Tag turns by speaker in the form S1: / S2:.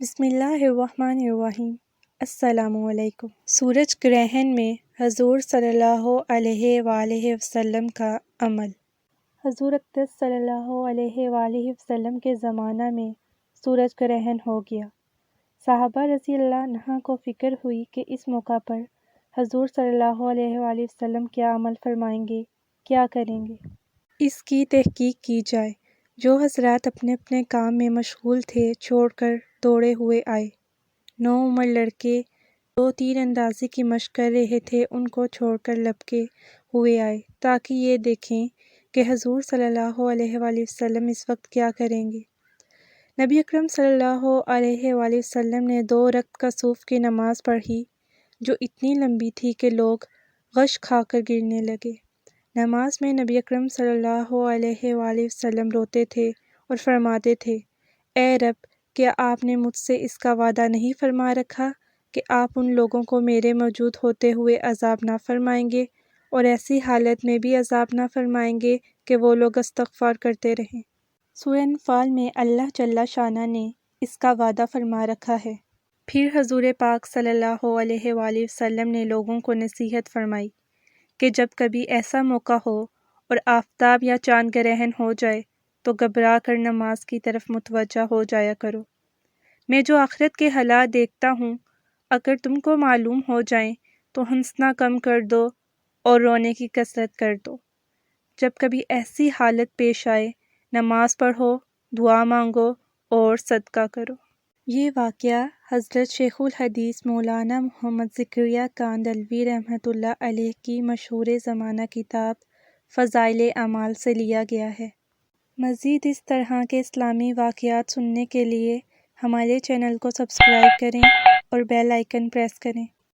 S1: بسم اللہ الرحمن الرحیم۔ السلام علیکم۔ سورج گرہن میں حضور صلی اللہ علیہ وآلہ وسلم کا عمل۔ حضور اقدس صلی اللہ علیہ وآلہ وسلم کے زمانہ میں سورج گرہن ہو گیا۔ صحابہ رضی اللہ عنہ کو فکر ہوئی کہ اس موقع پر حضور صلی اللہ علیہ وآلہ وسلم کیا عمل فرمائیں گے، کیا کریں گے۔ اس کی تحقیق کی جائے۔ جو حضرات اپنے اپنے کام میں مشغول تھے چھوڑ کر دوڑے ہوئے آئے۔ نوعمر لڑکے جو تیر اندازی کی مشق کر رہے تھے ان کو چھوڑ کر لپکے ہوئے آئے تاکہ یہ دیکھیں کہ حضور صلی اللہ علیہ وآلہ وسلم اس وقت کیا کریں گے۔ نبی اکرم صلی اللہ علیہ وآلہ وسلم نے 2 رکعت کسوف کی نماز پڑھی جو اتنی لمبی تھی کہ لوگ غش کھا کر گرنے لگے۔ نماز میں نبی اکرم صلی اللہ علیہ وآلہ وسلم روتے تھے اور فرماتے تھے، اے رب، کیا آپ نے مجھ سے اس کا وعدہ نہیں فرما رکھا کہ آپ ان لوگوں کو میرے موجود ہوتے ہوئے عذاب نہ فرمائیں گے اور ایسی حالت میں بھی عذاب نہ فرمائیں گے کہ وہ لوگ استغفار کرتے رہیں۔ سورہ انفال میں اللہ جل شانہ نے اس کا وعدہ فرما رکھا ہے۔ پھر حضور پاک صلی اللہ علیہ وآلہ وسلم نے لوگوں کو نصیحت فرمائی کہ جب کبھی ایسا موقع ہو اور آفتاب یا چاند گرہن ہو جائے تو گھبرا کر نماز کی طرف متوجہ ہو جایا کرو۔ میں جو آخرت کے حالات دیکھتا ہوں اگر تم کو معلوم ہو جائیں تو ہنسنا کم کر دو اور رونے کی کثرت کر دو۔ جب کبھی ایسی حالت پیش آئے نماز پڑھو، دعا مانگو اور صدقہ کرو۔ یہ واقعہ حضرت شیخ الحدیث مولانا محمد زکریا کاندھلوی رحمۃ اللہ علیہ کی مشہور زمانہ کتاب فضائل اعمال سے لیا گیا ہے۔ مزید اس طرح کے اسلامی واقعات سننے کے لیے ہمارے چینل کو سبسکرائب کریں اور بیل آئیکن پریس کریں۔